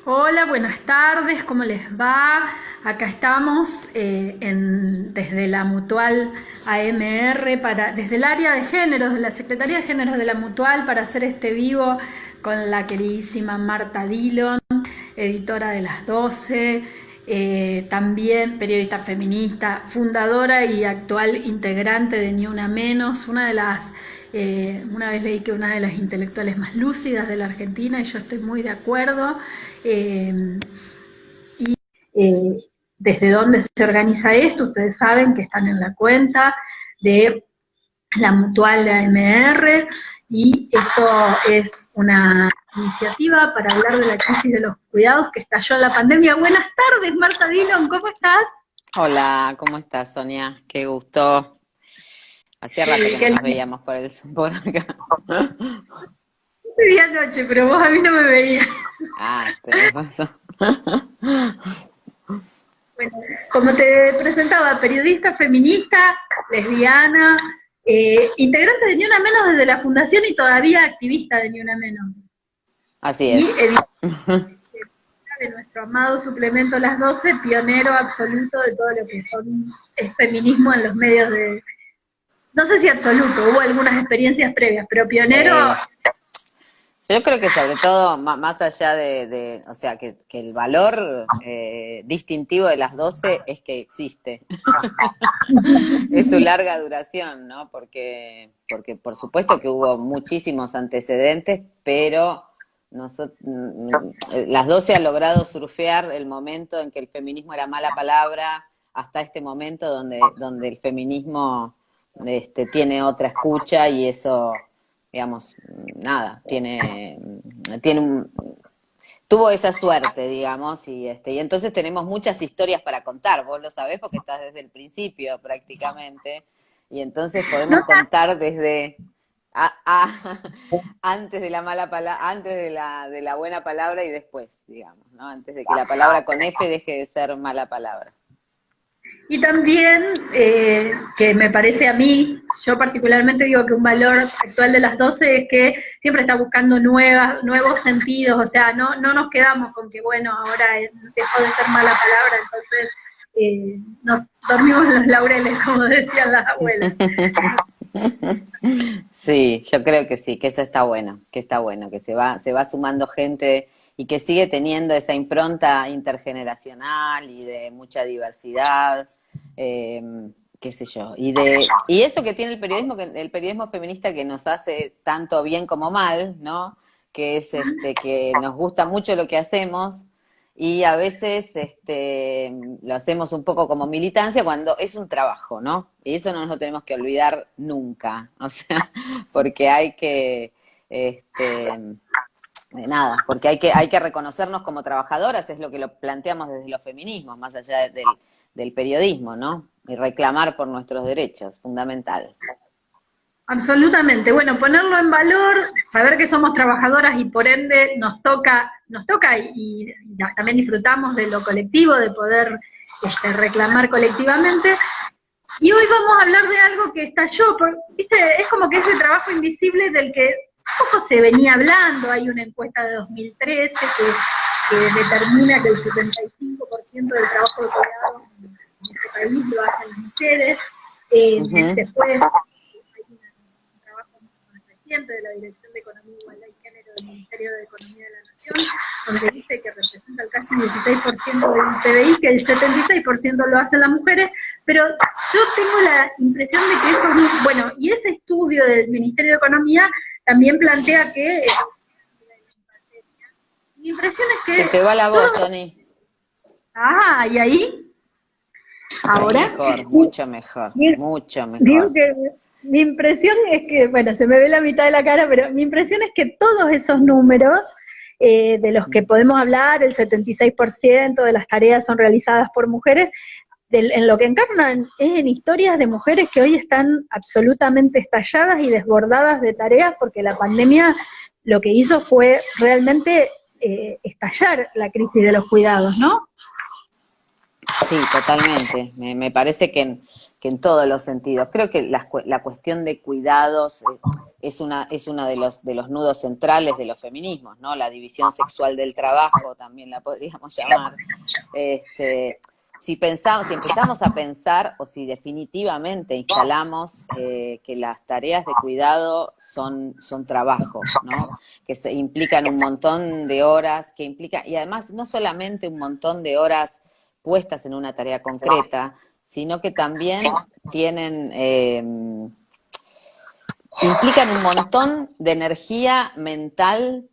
Hola, buenas tardes, ¿cómo les va? Acá estamos desde la Mutual AMR, desde el área de géneros, de la Secretaría de Géneros de la Mutual, para hacer este vivo con la queridísima Marta Dillon, editora de Las 12, también periodista feminista, fundadora y actual integrante de Ni Una Menos, una vez leí que una de las intelectuales más lúcidas de la Argentina, y yo estoy muy de acuerdo. Eh, Desde dónde se organiza esto, ustedes saben que están en la cuenta de la Mutual de AMR, y esto es una iniciativa para hablar de la crisis de los cuidados que estalló en la pandemia. Buenas tardes, Marta Dillon, ¿cómo estás? Hola, ¿cómo estás, Sonia? Qué gusto. Hacía rato que no Qué nos veíamos por el Zoom por acá. día noche, pero vos a mí no me veías. Ah, tenés razón. Bueno, como te presentaba, periodista feminista, lesbiana, integrante de Ni Una Menos desde la fundación y todavía activista de Ni Una Menos. Así Y es. editora de nuestro amado suplemento Las 12, pionero absoluto de todo lo que son el feminismo en los medios de... No sé si absoluto, hubo algunas experiencias previas, pero pionero. Sí. Yo creo que sobre todo, más allá o sea, que el valor distintivo de las 12 es que existe. Es su larga duración, ¿no? Porque por supuesto que hubo muchísimos antecedentes, pero las 12 ha logrado surfear el momento en que el feminismo era mala palabra hasta este momento donde el feminismo tiene otra escucha y eso, digamos, nada, tuvo esa suerte, digamos, y entonces tenemos muchas historias para contar, vos lo sabés porque estás desde el principio prácticamente, y entonces No, podemos contar desde antes de la mala palabra, antes de la buena palabra y después, digamos, ¿no? Antes de que la palabra con F deje de ser mala palabra. y también, que me parece a mí, yo particularmente digo que un valor actual de Las 12 es que siempre está buscando nuevos sentidos, o sea, no nos quedamos con que, bueno, ahora dejó de ser mala palabra, entonces nos dormimos en los laureles, como decían las abuelas. Sí, yo creo que sí, que eso está bueno, que se va sumando gente y que sigue teniendo esa impronta intergeneracional y de mucha diversidad, eh, qué sé yo, y eso que tiene el periodismo feminista que nos hace tanto bien como mal, ¿no? Que es que nos gusta mucho lo que hacemos y a veces lo hacemos un poco como militancia cuando es un trabajo, ¿no? Y eso no nos lo tenemos que olvidar nunca, o sea, porque hay que, nada, porque hay que reconocernos como trabajadoras, es lo que lo planteamos desde los feminismos, más allá del periodismo, ¿no? Y reclamar por nuestros derechos, fundamental. Absolutamente. Bueno, ponerlo en valor, saber que somos trabajadoras y por ende nos toca y también disfrutamos de lo colectivo, de poder reclamar colectivamente. Y hoy vamos a hablar de algo que estalló, ¿viste? Es como que ese trabajo invisible del que poco se venía hablando. Hay una encuesta de 2013 que determina que el 75% del trabajo de cuidado en este país lo hacen las mujeres. Ujú. Después trabajo más reciente de la Dirección de Economía, Igualdad y Género del Ministerio de Economía de la Nación, donde dice que representa casi el 16% del PBI, que el 76% lo hacen las mujeres, pero yo tengo la impresión de que eso, bueno, y ese estudio del Ministerio de Economía también plantea que, mi impresión es Se que te va la voz, todo, Sony. y ahí, ahora. Mejor, mucho mejor, Y mucho digo mejor. que mi impresión es que, bueno, se me ve la mitad de la cara, pero mi impresión es que todos esos números de los que podemos hablar, el 76% de las tareas son realizadas por mujeres, en lo que encarnan es en historias de mujeres que hoy están absolutamente estalladas y desbordadas de tareas porque la pandemia lo que hizo fue realmente estallar la crisis de los cuidados, ¿no? Sí, totalmente. Me parece que en todos los sentidos. Creo que la cuestión de cuidados es uno de los nudos centrales de los feminismos, ¿no? La división sexual del trabajo también la podríamos llamar. Este, si empezamos a pensar o si definitivamente instalamos que las tareas de cuidado son trabajo, ¿no? Que implican un montón de horas, que implica, y además no solamente un montón de horas puestas en una tarea concreta, sino que también tienen, implican un montón de energía mental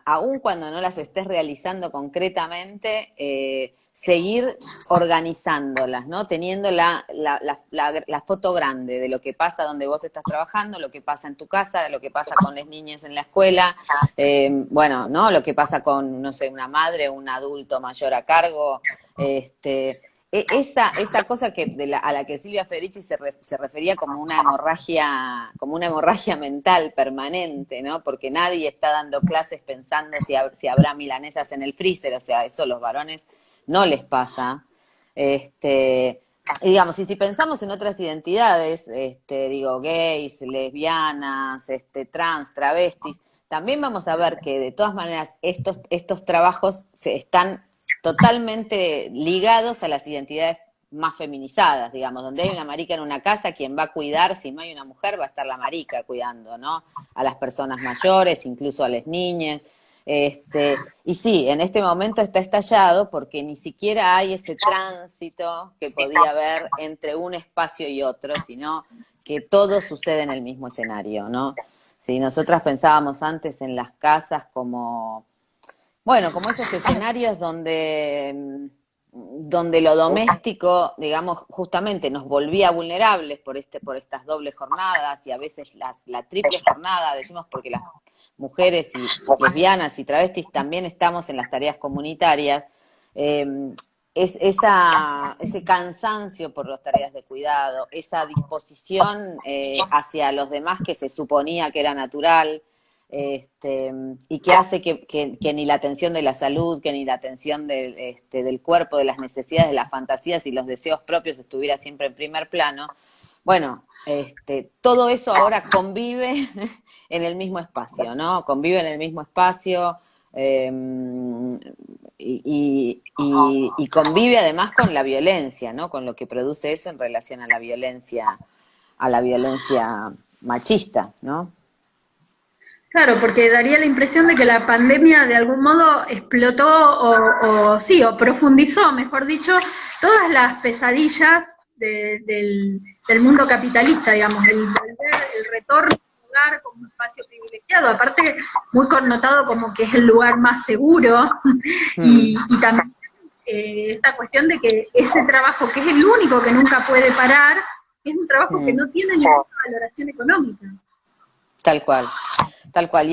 aun cuando no las estés realizando concretamente, seguir organizándolas, ¿no? Teniendo la foto grande de lo que pasa donde vos estás trabajando, lo que pasa en tu casa, lo que pasa con las niñas en la escuela, bueno, ¿no? Lo que pasa con, no sé, una madre, un adulto mayor a cargo, esa cosa a la que Silvia Federici se refería como una hemorragia mental permanente, ¿no? Porque nadie está dando clases pensando si habrá milanesas en el freezer, o sea, eso a los varones no les pasa. Y digamos, y si pensamos en otras identidades, digo, gays, lesbianas, trans, travestis, también vamos a ver que de todas maneras estos trabajos se están totalmente ligados a las identidades más feminizadas, digamos, donde hay una marica en una casa, quien va a cuidar, si no hay una mujer, va a estar la marica cuidando, ¿no? A las personas mayores, incluso a las niñas. Y sí, en este momento está estallado porque ni siquiera hay ese tránsito que podía haber entre un espacio y otro, sino que todo sucede en el mismo escenario, ¿no? Si nosotras pensábamos antes en las casas como, bueno, como esos escenarios donde lo doméstico, digamos, justamente nos volvía vulnerables por estas dobles jornadas y a veces la triple jornada, decimos porque las mujeres y lesbianas y travestis también estamos en las tareas comunitarias, ese cansancio por las tareas de cuidado, esa disposición hacia los demás que se suponía que era natural, y que hace que ni la atención de la salud, que ni la atención del cuerpo, de las necesidades, de las fantasías y los deseos propios estuviera siempre en primer plano. Bueno, todo eso ahora convive en el mismo espacio, ¿no? Convive en el mismo espacio eh, y convive además con la violencia, ¿no? Con lo que produce eso en relación a la violencia machista, ¿no? Claro, porque daría la impresión de que la pandemia de algún modo explotó o profundizó, mejor dicho, todas las pesadillas del mundo capitalista, digamos, el retorno al lugar como un espacio privilegiado, aparte muy connotado como que es el lugar más seguro, y también esta cuestión de que ese trabajo, que es el único que nunca puede parar, es un trabajo que no tiene ninguna valoración económica. Tal cual, tal cual.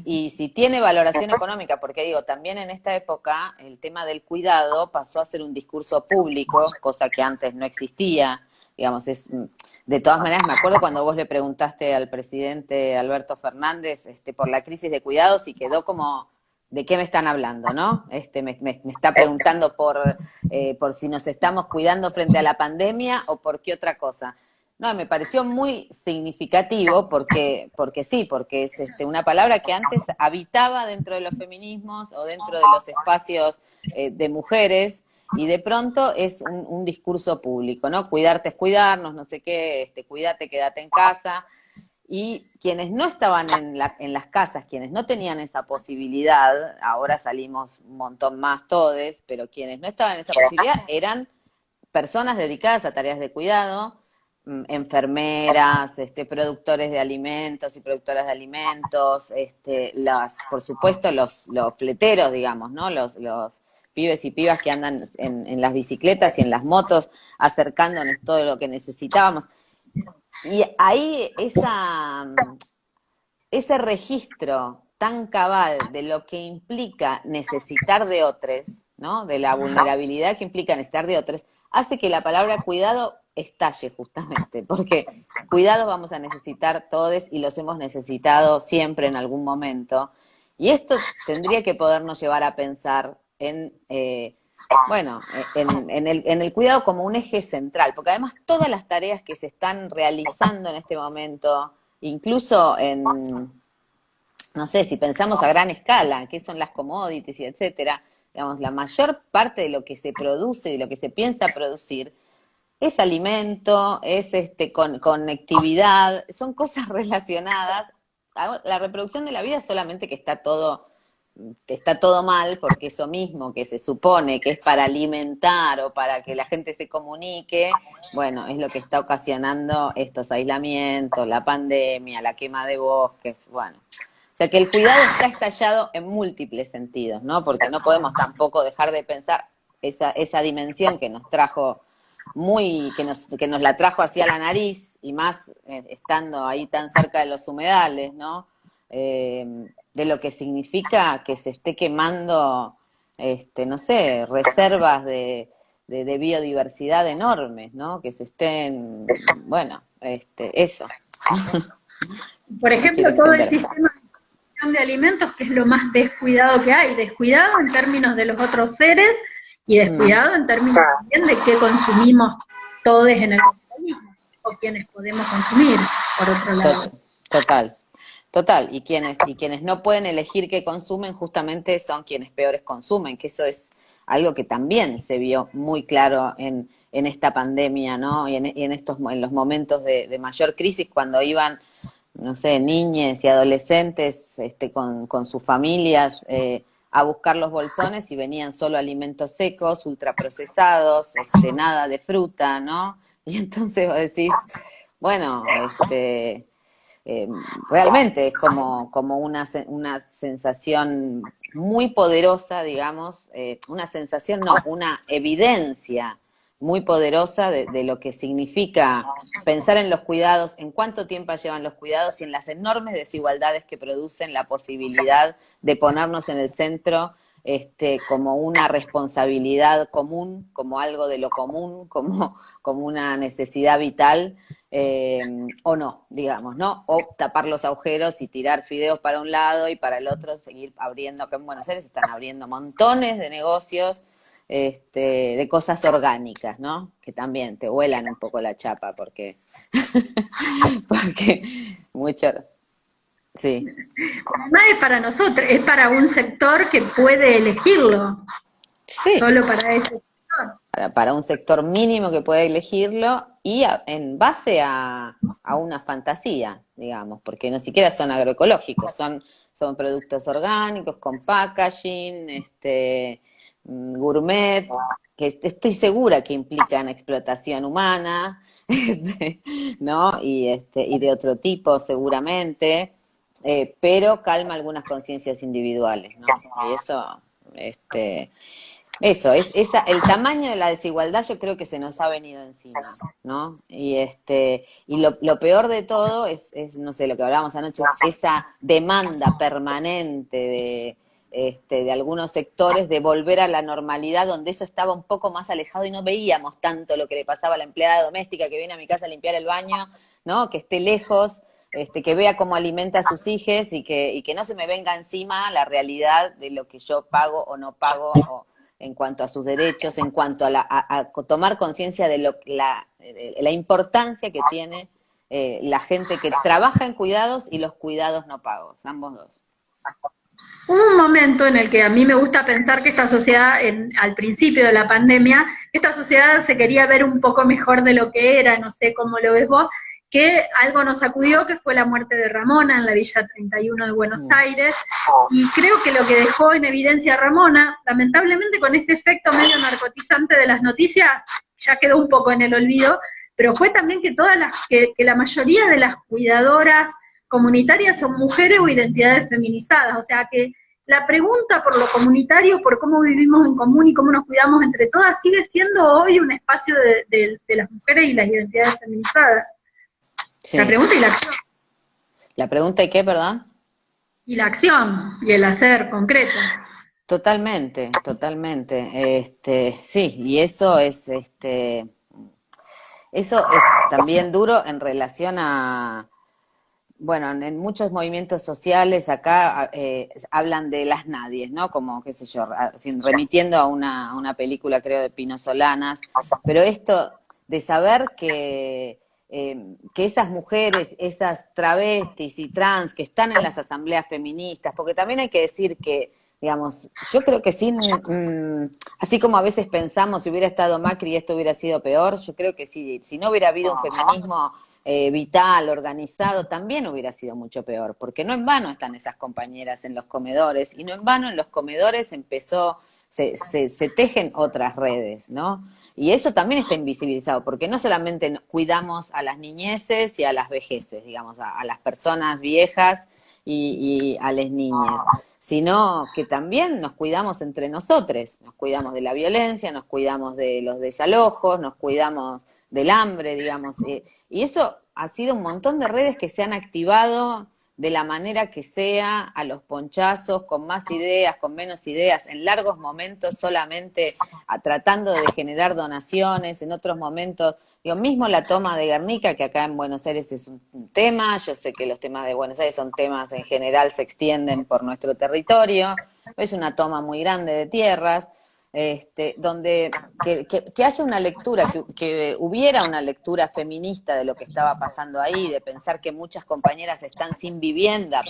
Y si tiene valoración económica, porque digo, también en esta época el tema del cuidado pasó a ser un discurso público, cosa que antes no existía. Digamos, de todas maneras, me acuerdo cuando vos le preguntaste al presidente Alberto Fernández por la crisis de cuidados y quedó como, ¿de qué me están hablando, no? Me está preguntando por si nos estamos cuidando frente a la pandemia o por qué otra cosa. No, me pareció muy significativo porque sí, porque es una palabra que antes habitaba dentro de los feminismos o dentro de los espacios de mujeres y de pronto es un discurso público, ¿no? Cuidarte es cuidarnos, no sé qué, cuídate, quédate en casa. Y quienes no estaban en las casas, quienes no tenían esa posibilidad, ahora salimos un montón más todes, pero quienes no estaban en esa posibilidad eran personas dedicadas a tareas de cuidado, enfermeras, productores de alimentos y productoras de alimentos, por supuesto los fleteros, digamos, ¿no? Los pibes y pibas que andan en las bicicletas y en las motos, acercándonos todo lo que necesitábamos. Y ahí ese registro tan cabal de lo que implica necesitar de otros, ¿no? De la vulnerabilidad que implica necesitar de otros, hace que la palabra cuidado estalle justamente, porque cuidados vamos a necesitar todos y los hemos necesitado siempre en algún momento. Y esto tendría que podernos llevar a pensar en, bueno, en el cuidado como un eje central, porque además todas las tareas que se están realizando en este momento, incluso en, no sé, si pensamos a gran escala, qué son las commodities y etcétera, digamos, la mayor parte de lo que se produce y lo que se piensa producir es alimento, es conectividad, son cosas relacionadas. La reproducción de la vida solamente que está todo mal, porque eso mismo que se supone que es para alimentar o para que la gente se comunique, bueno, es lo que está ocasionando estos aislamientos, la pandemia, la quema de bosques, bueno. O sea que el cuidado está estallado en múltiples sentidos, ¿no? Porque no podemos tampoco dejar de pensar esa dimensión que nos trajo que nos la trajo hacia la nariz, y más estando ahí tan cerca de los humedales, ¿no? De lo que significa que se esté quemando, no sé, reservas de biodiversidad enormes, ¿no? Que se estén, bueno, eso. Por ejemplo, todo el sistema de alimentos, que es lo más descuidado que hay, descuidado en términos de los otros seres y descuidado en términos también de qué consumimos todos en el capitalismo, o quienes podemos consumir, por otro lado. Total, y quienes no pueden elegir qué consumen justamente son quienes peores consumen, que eso es algo que también se vio muy claro en esta pandemia, ¿no? Y en los momentos de mayor crisis, cuando iban, no sé, niñes y adolescentes con sus familias a buscar los bolsones y venían solo alimentos secos, ultraprocesados, nada de fruta, ¿no? Y entonces vos decís, bueno, realmente es como una sensación muy poderosa, digamos, una evidencia muy poderosa de lo que significa pensar en los cuidados, en cuánto tiempo llevan los cuidados y en las enormes desigualdades que producen la posibilidad de ponernos en el centro como una responsabilidad común, como algo de lo común, como una necesidad vital, o no, digamos, ¿no? O tapar los agujeros y tirar fideos para un lado y para el otro seguir abriendo, que en Buenos Aires están abriendo montones de negocios, de cosas orgánicas, ¿no? Que también te vuelan un poco la chapa, porque mucho, sí. Además es para nosotros, es para un sector que puede elegirlo, sí. Solo para ese sector. Para un sector mínimo que puede elegirlo y en base a una fantasía, digamos, porque no siquiera son agroecológicos, son productos orgánicos, con packaging, gourmet, que estoy segura que implican explotación humana, ¿no? Y de otro tipo seguramente, pero calma algunas conciencias individuales, ¿no? Y eso, el tamaño de la desigualdad yo creo que se nos ha venido encima, ¿no? Y lo peor de todo es, no sé, lo que hablábamos anoche, es esa demanda permanente de algunos sectores de volver a la normalidad, donde eso estaba un poco más alejado y no veíamos tanto lo que le pasaba a la empleada doméstica que viene a mi casa a limpiar el baño, ¿no? Que esté lejos, que vea cómo alimenta a sus hijos y que no se me venga encima la realidad de lo que yo pago o no pago, en cuanto a sus derechos, en cuanto a tomar conciencia de la importancia que tiene la gente que trabaja en cuidados y los cuidados no pagos, ambos dos. Hubo un momento en el que a mí me gusta pensar que esta sociedad, al principio de la pandemia, esta sociedad se quería ver un poco mejor de lo que era, no sé cómo lo ves vos, que algo nos sacudió, que fue la muerte de Ramona en la Villa 31 de Buenos Aires, y creo que lo que dejó en evidencia Ramona, lamentablemente con este efecto medio narcotizante de las noticias, ya quedó un poco en el olvido, pero fue también que que la mayoría de las cuidadoras comunitarias son mujeres o identidades feminizadas, o sea que la pregunta por lo comunitario, por cómo vivimos en común y cómo nos cuidamos entre todas, sigue siendo hoy un espacio de las mujeres y las identidades feminizadas. La Sí. pregunta y la acción. ¿La pregunta y qué, perdón? Y la acción, y el hacer concreto. Totalmente, totalmente. Sí, y eso es, eso es también duro en relación a, bueno, en muchos movimientos sociales acá hablan de las nadies, ¿no? Como, qué sé yo, remitiendo a una película, creo, de Pino Solanas, pero esto de saber que esas mujeres, esas travestis y trans que están en las asambleas feministas, porque también hay que decir que, digamos, yo creo que sin, así como a veces pensamos si hubiera estado Macri esto hubiera sido peor, yo creo que si no hubiera habido un feminismo vital, organizado, también hubiera sido mucho peor, porque no en vano están esas compañeras en los comedores, y no en vano en los comedores se tejen otras redes, ¿no? Y eso también está invisibilizado, porque no solamente cuidamos a las niñeces y a las vejeces, digamos, a las personas viejas y a las niñas, sino que también nos cuidamos entre nosotros, nos cuidamos de la violencia, nos cuidamos de los desalojos, nos cuidamos del hambre, digamos, y eso ha sido un montón de redes que se han activado de la manera que sea, a los ponchazos, con más ideas, con menos ideas, en largos momentos solamente tratando de generar donaciones, en otros momentos, digo, mismo la toma de Guernica, que acá en Buenos Aires es un tema, yo sé que los temas de Buenos Aires son temas en general, se extienden por nuestro territorio, es una toma muy grande de tierras, donde que haya una lectura, que hubiera una lectura feminista de lo que estaba pasando ahí, de pensar que muchas compañeras están sin vivienda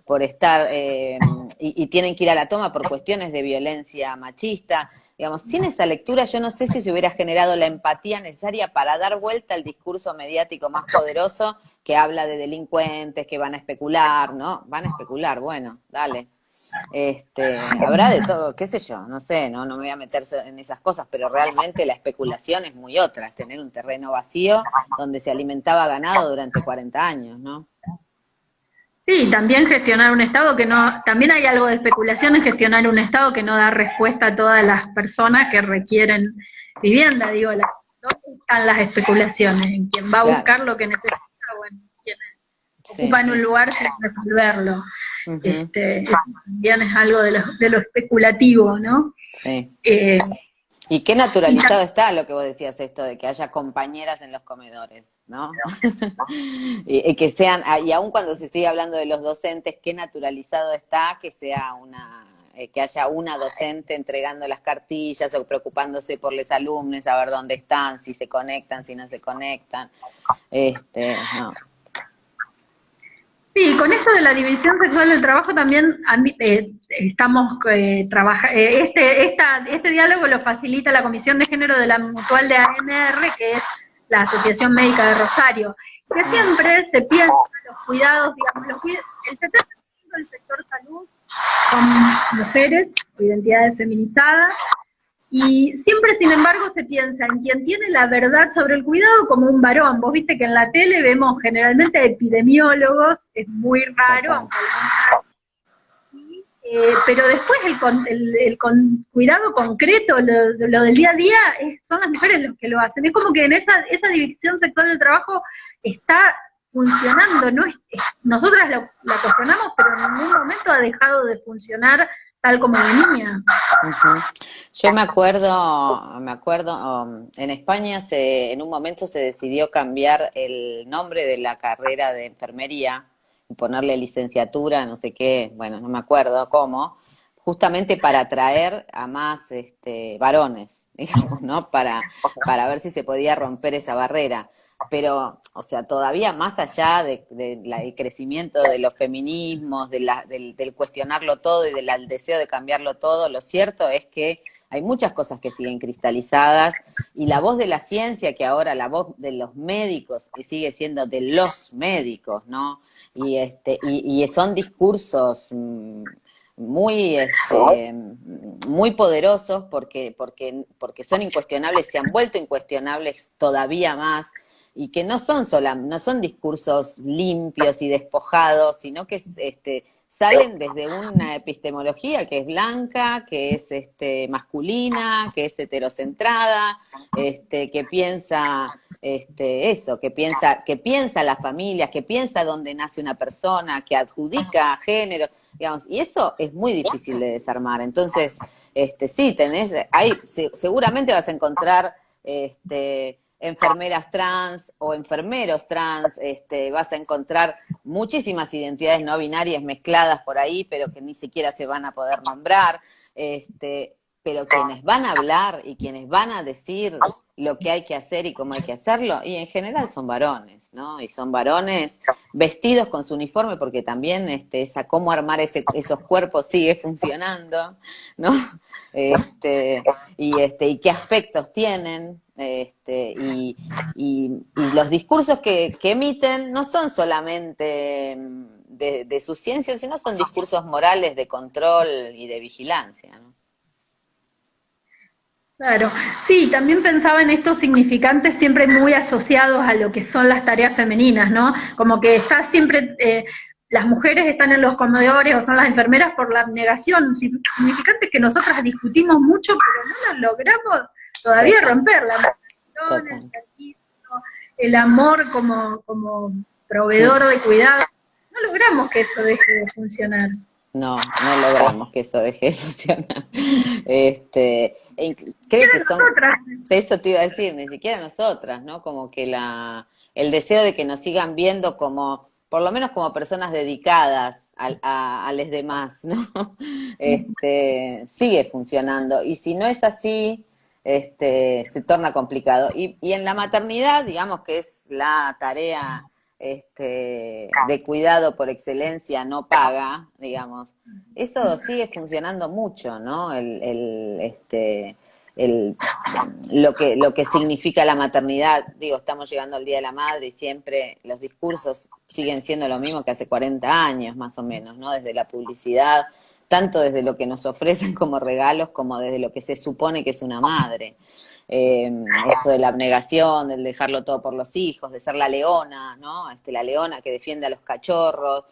por estar, y tienen que ir a la toma por cuestiones de violencia machista. Digamos, sin esa lectura yo no sé si se hubiera generado la empatía necesaria para dar vuelta al discurso mediático más poderoso que habla de delincuentes que van a especular, ¿no? Van a especular, bueno, dale. Habrá de todo, qué sé yo, no sé, no me voy a meter en esas cosas, pero realmente la especulación es muy otra, es tener un terreno vacío donde se alimentaba ganado durante 40 años, ¿no? Sí, también gestionar un Estado que no, también hay algo de especulación en gestionar un Estado que no da respuesta a todas las personas que requieren vivienda, digo, ¿dónde están las especulaciones? En quien va a Claro, buscar lo que necesita o en quienes sí, ocupan un sí. lugar sin resolverlo. Ujú, Eso también es algo de lo especulativo, ¿no? sí. Eh, Y qué y naturalizado está lo que vos decías, esto de que haya compañeras en los comedores, ¿no? Y que sean, y aun cuando se sigue hablando de los docentes, qué naturalizado está que sea que haya una docente entregando las cartillas o preocupándose por los alumnos, a ver dónde están, si se conectan, si no se conectan. No. Sí, con esto de la división sexual del trabajo también estamos trabajando, este diálogo lo facilita la Comisión de Género de la Mutual de AMR, que es la Asociación Médica de Rosario, que siempre se piensa los cuidados, digamos, el 70% del sector salud son mujeres o identidades feminizadas, y siempre, sin embargo, se piensa en quien tiene la verdad sobre el cuidado como un varón. Vos viste que en la tele vemos generalmente epidemiólogos, es muy raro, Total. aunque pero después cuidado concreto, lo del día a día, son las mujeres los que lo hacen. Es como que en esa división sexual del trabajo está funcionando, ¿no? Nosotras la cuestionamos, pero en ningún momento ha dejado de funcionar tal como venía. Ujú. Yo me acuerdo, en España en un momento se decidió cambiar el nombre de la carrera de enfermería y ponerle licenciatura, no sé qué, bueno, no me acuerdo cómo, justamente para atraer a más varones, digamos, ¿no? Para ver si se podía romper esa barrera. Pero, o sea, todavía más allá del crecimiento de los feminismos, del cuestionarlo todo y del deseo de cambiarlo todo, lo cierto es que hay muchas cosas que siguen cristalizadas y la voz de la ciencia, que ahora la voz de los médicos, que sigue siendo de los médicos, ¿no? Y son discursos muy, muy poderosos porque son incuestionables, se han vuelto incuestionables todavía más y que no son discursos limpios y despojados, sino que salen desde una epistemología que es blanca, que es masculina, que es heterocentrada, que piensa eso, que piensa las familias, que piensa dónde nace una persona, que adjudica género, digamos, y eso es muy difícil de desarmar. Entonces, sí, seguramente vas a encontrar enfermeras trans o enfermeros trans, vas a encontrar muchísimas identidades no binarias mezcladas por ahí, pero que ni siquiera se van a poder nombrar, pero quienes van a hablar y quienes van a decir lo que hay que hacer y cómo hay que hacerlo, y en general son varones, ¿no? Y son varones vestidos con su uniforme, porque también cómo armar esos cuerpos sigue funcionando, ¿no? Y qué aspectos tienen, y los discursos que emiten no son solamente de su ciencia, sino son discursos morales de control y de vigilancia, ¿no? Claro, sí, también pensaba en estos significantes siempre muy asociados a lo que son las tareas femeninas, ¿no? Como que está siempre, las mujeres están en los comedores o son las enfermeras por la abnegación, significantes que nosotras discutimos mucho, pero no las logramos todavía romper, la abnegación, el sacrificio, el amor como proveedor de cuidado, no logramos que eso deje de funcionar. No, no logramos que eso deje de funcionar. Creo que son, eso te iba a decir, ni siquiera nosotras, ¿no? Como que el deseo de que nos sigan viendo como, por lo menos como personas dedicadas a los demás, ¿no? Sigue funcionando. Y si no es así, se torna complicado. Y en la maternidad, digamos que es la tarea de cuidado por excelencia no paga, digamos, eso sigue funcionando mucho, ¿no? Lo que significa la maternidad, digo, estamos llegando al Día de la Madre y siempre los discursos siguen siendo lo mismo que hace 40 años, más o menos, ¿no? Desde la publicidad, tanto desde lo que nos ofrecen como regalos, como desde lo que se supone que es una madre. Esto de la abnegación, del dejarlo todo por los hijos, de ser la leona, ¿no? La leona que defiende a los cachorros.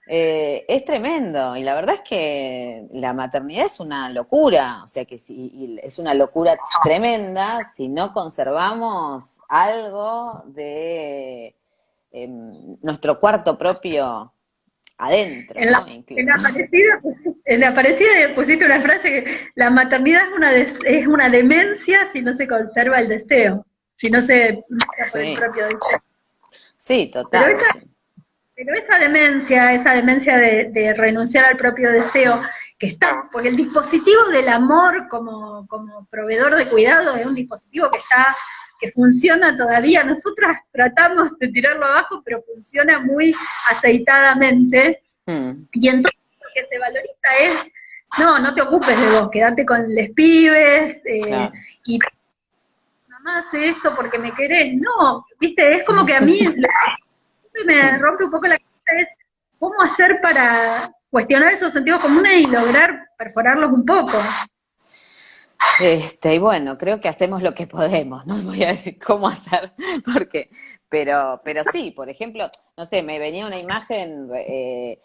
Es tremendo, y la verdad es que la maternidad es una locura, o sea que es una locura tremenda si no conservamos algo de nuestro cuarto propio adentro, En ¿no? en la Aparecida pusiste una frase que la maternidad es una demencia si no se conserva el deseo, si no se lucha por el propio deseo. Sí, total. Pero esa demencia de renunciar al propio deseo, que está, porque el dispositivo del amor como proveedor de cuidado es un dispositivo que funciona todavía. Nosotras tratamos de tirarlo abajo, pero funciona muy aceitadamente. Y entonces lo que se valoriza es, no te ocupes de vos, quedate con les pibes, claro. Y mamá hace esto porque me querés. No, viste, es como que a mí me rompe un poco la cabeza, es cómo hacer para cuestionar esos sentidos comunes y lograr perforarlos un poco. Y bueno, creo que hacemos lo que podemos, no voy a decir cómo hacer, pero sí, por ejemplo, no sé, me venía una imagen de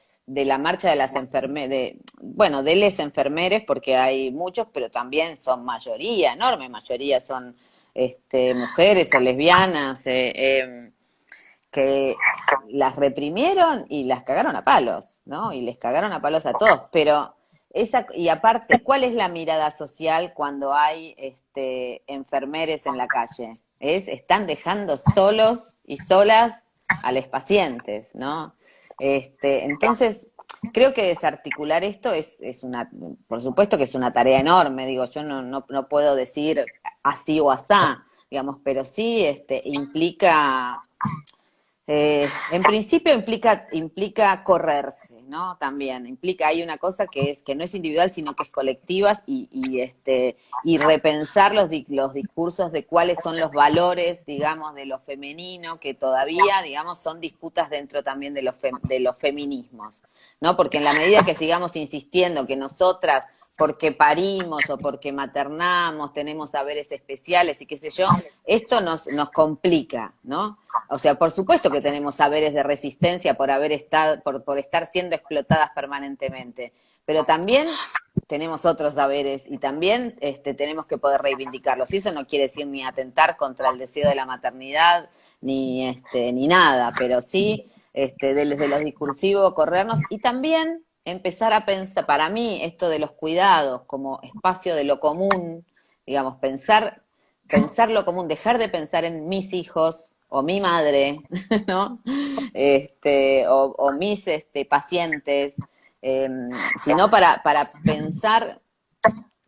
la marcha de las de les enfermeres, porque hay muchos, pero también son mayoría, enorme mayoría son mujeres o lesbianas, que las reprimieron y las cagaron a palos, ¿no? Y les cagaron a palos a todos, pero y aparte, ¿cuál es la mirada social cuando hay enfermeres en la calle? Están dejando solos y solas a los pacientes, ¿no? Entonces, creo que desarticular esto es por supuesto que es una tarea enorme, digo, yo no puedo decir así o asá, digamos, pero sí implica... en principio implica correrse, ¿no? También hay una cosa que no es individual, sino que es colectiva y repensar los discursos de cuáles son los valores, digamos, de lo femenino, que todavía, digamos, son disputas dentro también de los feminismos, ¿no? Porque en la medida que sigamos insistiendo que nosotras porque parimos o porque maternamos, tenemos saberes especiales y qué sé yo, esto nos complica, ¿no? O sea, por supuesto que tenemos saberes de resistencia por haber estado, por estar siendo explotadas permanentemente, pero también tenemos otros saberes y también tenemos que poder reivindicarlos. Y eso no quiere decir ni atentar contra el deseo de la maternidad, ni nada, pero sí desde lo discursivo corrernos y también empezar a pensar, para mí, esto de los cuidados como espacio de lo común, digamos, pensar lo común, dejar de pensar en mis hijos o mi madre, ¿no? O mis pacientes, sino para pensar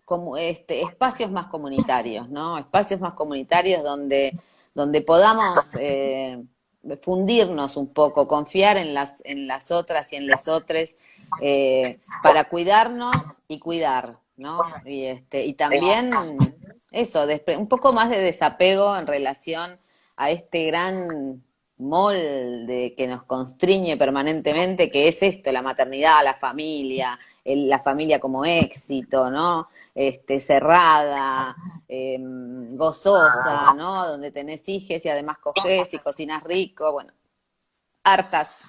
como espacios más comunitarios, ¿no? Espacios más comunitarios donde podamos fundirnos un poco, confiar en las otras y en les otros, para cuidarnos y cuidar, ¿no? Y también eso, un poco más de desapego en relación a este gran molde que nos constriñe permanentemente, que es esto, la maternidad, la familia como éxito, ¿no? Cerrada, gozosa, ¿no? Donde tenés hijes y además cogés y cocinas rico, bueno, hartas.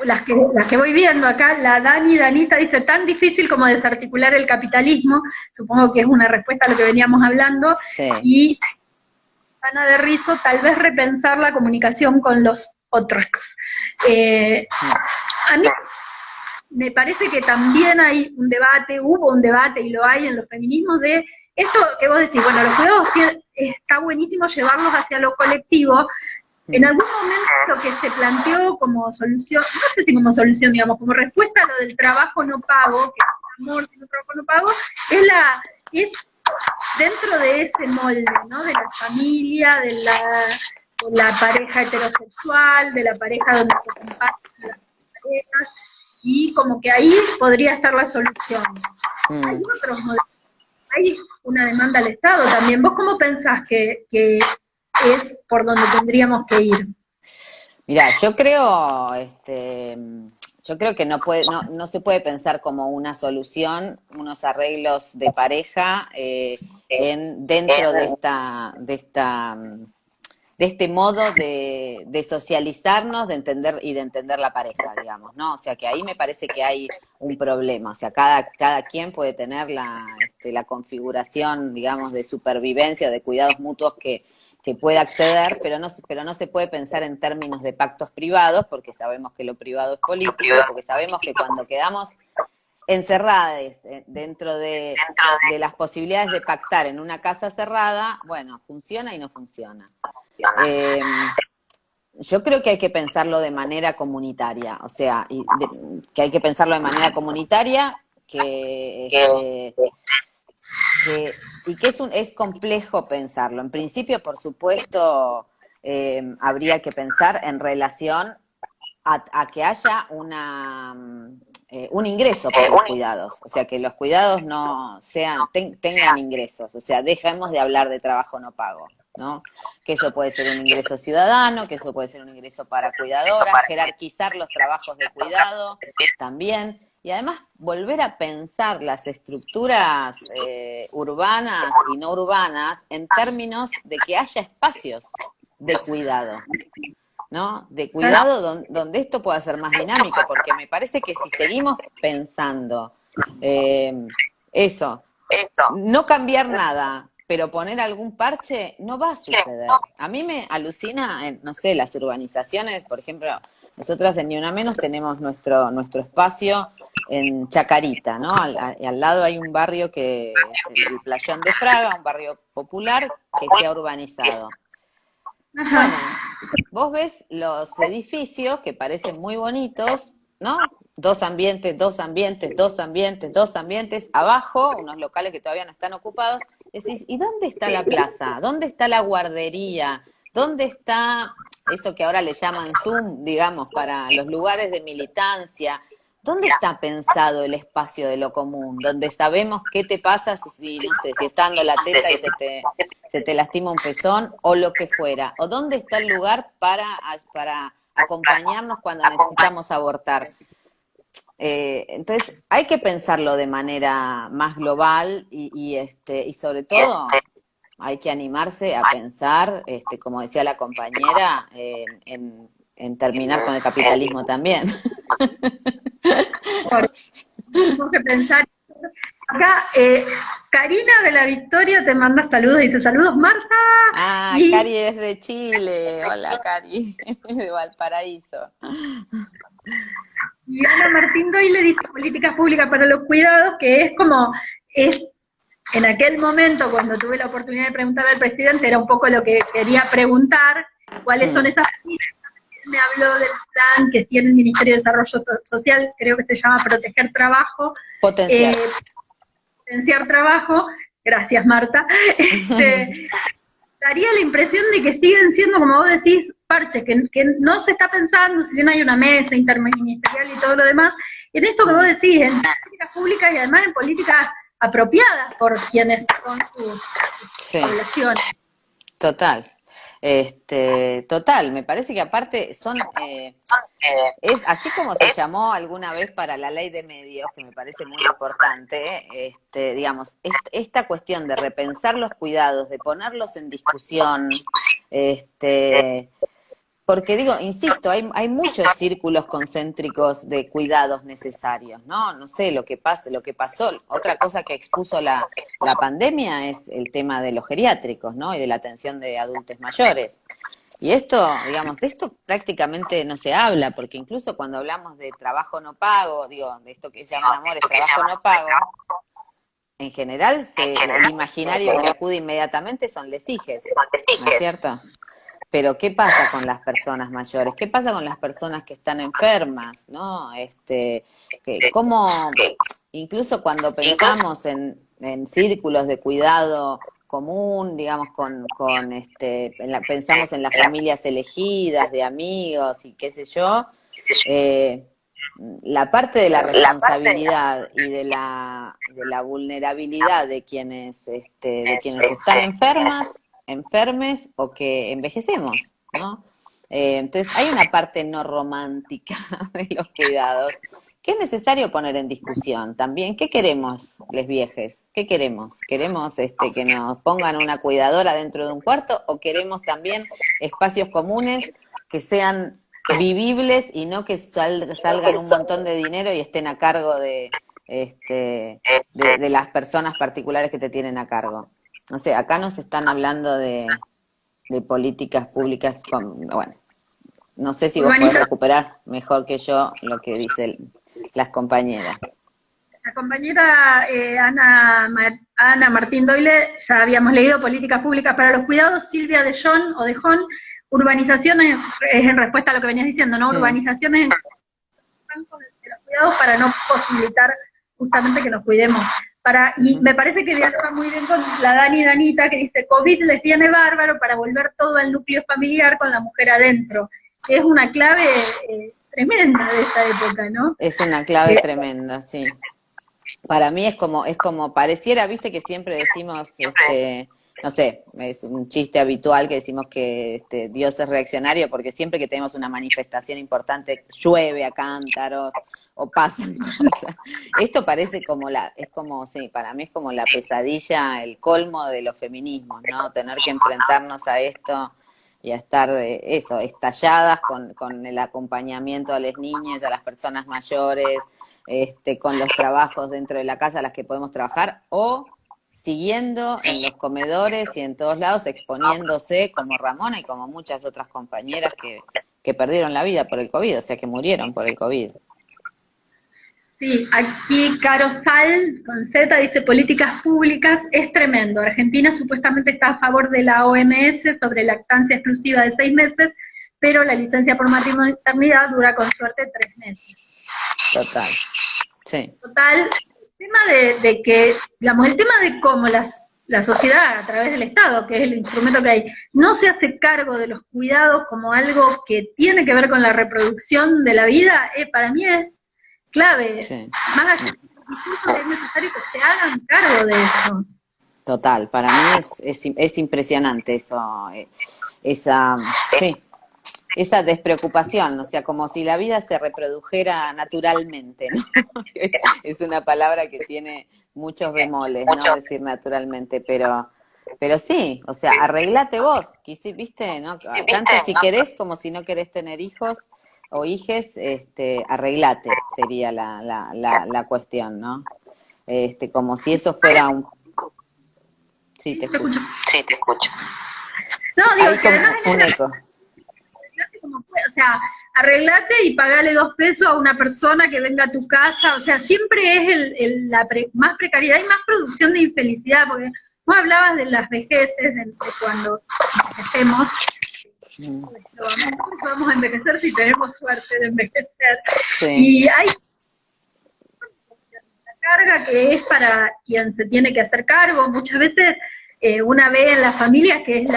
Las que voy viendo acá, la Danita dice, tan difícil como desarticular el capitalismo, supongo que es una respuesta a lo que veníamos hablando, Sí. Y Ana de Rizo, tal vez repensar la comunicación con los otros. A mí me parece que también hay un debate, hubo un debate y lo hay en los feminismos de esto que vos decís, bueno, los cuidados está buenísimo llevarlos hacia lo colectivo. En algún momento lo que se planteó como solución, no sé si como solución, digamos, como respuesta a lo del trabajo no pago, que es amor sin un trabajo no pago, es dentro de ese molde, ¿no? De la familia, de la pareja heterosexual, de la pareja donde se comparten las parejas, y como que ahí podría estar la solución. Hay otros modelos, hay una demanda al Estado también. ¿Vos cómo pensás que es por donde tendríamos que ir? Mirá, yo creo que no se puede pensar como una solución, unos arreglos de pareja dentro de este modo de socializarnos, de entender la pareja, digamos, ¿no? O sea que ahí me parece que hay un problema. O sea, cada quien puede tener la configuración, digamos, de supervivencia, de cuidados mutuos que pueda acceder, pero no se puede pensar en términos de pactos privados, porque sabemos que lo privado es político, porque sabemos que cuando quedamos encerradas dentro de las posibilidades de pactar en una casa cerrada, bueno, funciona y no funciona. Yo creo que hay que pensarlo de manera comunitaria, o sea, que hay que pensarlo de manera comunitaria, y que es complejo pensarlo. En principio, por supuesto, habría que pensar en relación a que haya un ingreso por los cuidados, o sea, que los cuidados no tengan ingresos, o sea, dejemos de hablar de trabajo no pago, ¿no? Que eso puede ser un ingreso ciudadano, que eso puede ser un ingreso para cuidadoras, jerarquizar los trabajos de cuidado también, y además volver a pensar las estructuras urbanas y no urbanas en términos de que haya espacios de cuidado, ¿no? De cuidado donde esto pueda ser más dinámico, porque me parece que si seguimos pensando no cambiar nada, pero poner algún parche, no va a suceder. A mí me alucina, no sé, las urbanizaciones, por ejemplo, nosotras en Ni Una Menos tenemos nuestro espacio en Chacarita, ¿no? Al lado hay un barrio que es el Playón de Fraga, un barrio popular que se ha urbanizado. Bueno, vos ves los edificios que parecen muy bonitos, ¿no? Dos ambientes, abajo, unos locales que todavía no están ocupados. Decís, ¿y dónde está la plaza? ¿Dónde está la guardería? ¿Dónde está eso que ahora le llaman Zoom, digamos, para los lugares de militancia? ¿Dónde está pensado el espacio de lo común? Donde sabemos qué te pasa si no sé, si está dando la teta y se te lastima un pezón o lo que fuera. ¿O dónde está el lugar para acompañarnos cuando necesitamos abortar. Entonces, hay que pensarlo de manera más global y sobre todo hay que animarse a pensar, como decía la compañera, en terminar con el capitalismo también. Tenemos que pensar. Acá, Karina de la Victoria te manda saludos, dice saludos Marta. Ah, Y, Cari es de Chile. Hola, Cari, de Valparaíso. y Ana Martín Doyle dice políticas públicas para los cuidados, que es como, es en aquel momento cuando tuve la oportunidad de preguntarle al presidente, era un poco lo que quería preguntar, cuáles son esas políticas. Me habló del plan que tiene el Ministerio de Desarrollo Social, creo que se llama Proteger Trabajo. Potenciar. Potenciar trabajo, gracias Marta, daría la impresión de que siguen siendo, como vos decís, parches, que no se está pensando, si bien hay una mesa interministerial y todo lo demás, en esto que vos decís, en políticas públicas y además en políticas apropiadas por quienes son sus poblaciones. Total. Total, me parece que aparte es así como se llamó alguna vez para la ley de medios, que me parece muy importante, digamos, esta cuestión de repensar los cuidados, de ponerlos en discusión, porque digo, insisto, hay muchos círculos concéntricos de cuidados necesarios, ¿no? No sé lo que pasó. Otra cosa que expuso la pandemia es el tema de los geriátricos, ¿no? Y de la atención de adultos mayores. Y esto, digamos, de esto prácticamente no se habla, porque incluso cuando hablamos de trabajo no pago, digo, de esto que llaman amores, trabajo no pago, en general el imaginario que acude inmediatamente son les hijes, ¿no es cierto? Pero ¿qué pasa con las personas mayores? ¿Qué pasa con las personas que están enfermas? ¿No? ¿Cómo, incluso cuando pensamos en círculos de cuidado común, digamos, pensamos en las familias elegidas, de amigos y qué sé yo, la parte de la responsabilidad y de la vulnerabilidad de quienes están enfermes o que envejecemos, ¿no? Entonces hay una parte no romántica de los cuidados que es necesario poner en discusión también. ¿Qué queremos, les viejes? ¿Qué queremos? ¿Queremos que nos pongan una cuidadora dentro de un cuarto o queremos también espacios comunes que sean vivibles y no que salgan un montón de dinero y estén a cargo de las personas particulares que te tienen a cargo? No sé, acá nos están hablando de políticas públicas, bueno, no sé si vos podés recuperar mejor que yo lo que dicen las compañeras. La compañera Ana Martín Doyle, ya habíamos leído políticas públicas para los cuidados. Silvia de Jong, urbanizaciones, es en respuesta a lo que venías diciendo, ¿no? Urbanizaciones en campos de los cuidados para no posibilitar justamente que nos cuidemos. Y me parece que dialoga muy bien con la Danita, que dice, COVID les viene bárbaro para volver todo al núcleo familiar con la mujer adentro. Es una clave tremenda de esta época, ¿no? Es una clave tremenda, sí. Para mí es como pareciera, viste que siempre decimos, no sé, es un chiste habitual que decimos que Dios es reaccionario porque siempre que tenemos una manifestación importante llueve a cántaros o pasan cosas. Esto parece sí, para mí es como la pesadilla, el colmo de los feminismos, ¿no? Tener que enfrentarnos a esto y a estar, estalladas con el acompañamiento a las niñas, a las personas mayores, con los trabajos dentro de la casa a las que podemos trabajar, o siguiendo en los comedores y en todos lados exponiéndose como Ramona y como muchas otras compañeras que perdieron la vida por el COVID, o sea, que murieron por el COVID. Sí, aquí Caro Sal, con Z, dice políticas públicas, es tremendo. Argentina supuestamente está a favor de la OMS sobre lactancia exclusiva de 6 meses, pero la licencia por maternidad dura con suerte 3 meses. Total, sí. Total, el tema de que, digamos, el tema de cómo la sociedad, a través del Estado, que es el instrumento que hay, no se hace cargo de los cuidados como algo que tiene que ver con la reproducción de la vida, para mí es clave. Sí. Más allá de es necesario que se hagan cargo de eso. Total, para mí es impresionante eso, sí. esa despreocupación, o sea, como si la vida se reprodujera naturalmente, ¿no? Es una palabra que tiene muchos bemoles, ¿no? Decir naturalmente, pero sí, o sea, arreglate vos, viste, ¿no? Tanto si querés como si no querés tener hijos o hijes, arreglate, sería la cuestión, ¿no? Como si eso fuera un... Sí, te escucho. Sí, te escucho. No, digo, Hay que como además un eco. como pueda, o sea, arreglate y pagale 2 pesos a una persona que venga a tu casa, o sea, siempre es más precariedad y más producción de infelicidad, porque vos hablabas de las vejeces, de cuando envejecemos, vamos a envejecer si tenemos suerte de envejecer, Sí. y hay una carga que es para quien se tiene que hacer cargo, muchas veces una ve en la familia que es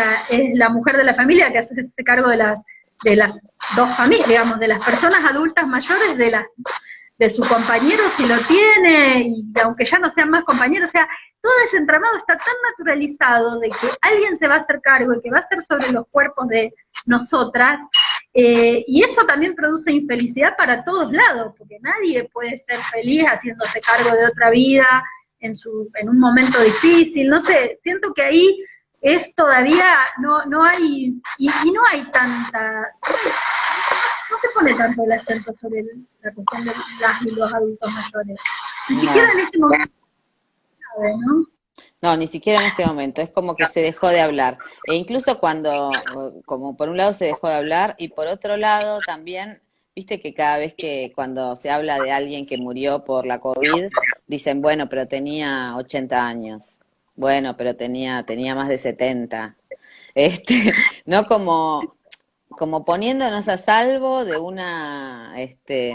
la mujer de la familia que hace cargo de las dos familias, digamos, de las personas adultas mayores, de su compañero si lo tiene, y aunque ya no sean más compañeros, o sea, todo ese entramado está tan naturalizado de que alguien se va a hacer cargo y que va a ser sobre los cuerpos de nosotras, y eso también produce infelicidad para todos lados, porque nadie puede ser feliz haciéndose cargo de otra vida en un momento difícil, no sé, siento que ahí es todavía, no hay, y no hay tanta, no se pone tanto el acento sobre la cuestión de las y los adultos mayores. Ni siquiera en este momento, ¿no? No, ni siquiera en este momento, es como que se dejó de hablar. E incluso cuando, como por un lado se dejó de hablar, y por otro lado también, viste que cada vez que cuando se habla de alguien que murió por la COVID, dicen, bueno, pero tenía 80 años, bueno, pero tenía más de 70. No como poniéndonos a salvo de una,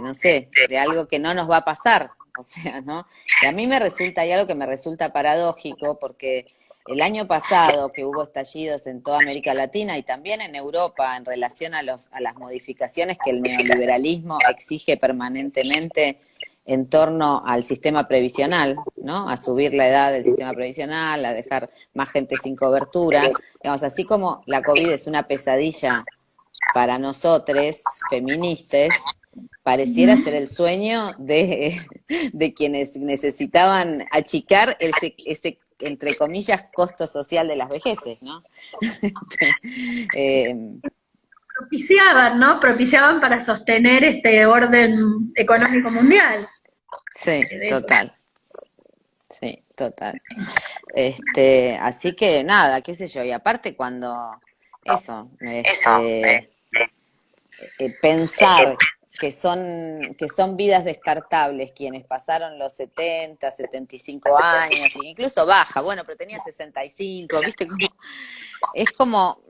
no sé, de algo que no nos va a pasar, o sea, ¿no? Y a mí me resulta, hay algo que me resulta paradójico, porque el año pasado que hubo estallidos en toda América Latina y también en Europa en relación a las modificaciones que el neoliberalismo exige permanentemente en torno al sistema previsional, ¿no? A subir la edad del sistema previsional, a dejar más gente sin cobertura. Digamos, así como la COVID es una pesadilla para nosotros, feministas, pareciera ser el sueño de quienes necesitaban achicar ese, entre comillas, costo social de las vejeces, ¿no? Propiciaban, ¿no? Propiciaban para sostener este orden económico mundial. Sí, total. Sí, total. Así que nada, qué sé yo, y aparte cuando pensar que son vidas descartables quienes pasaron los 70, 75 años, incluso baja, bueno, pero tenía 65, ¿viste? Es como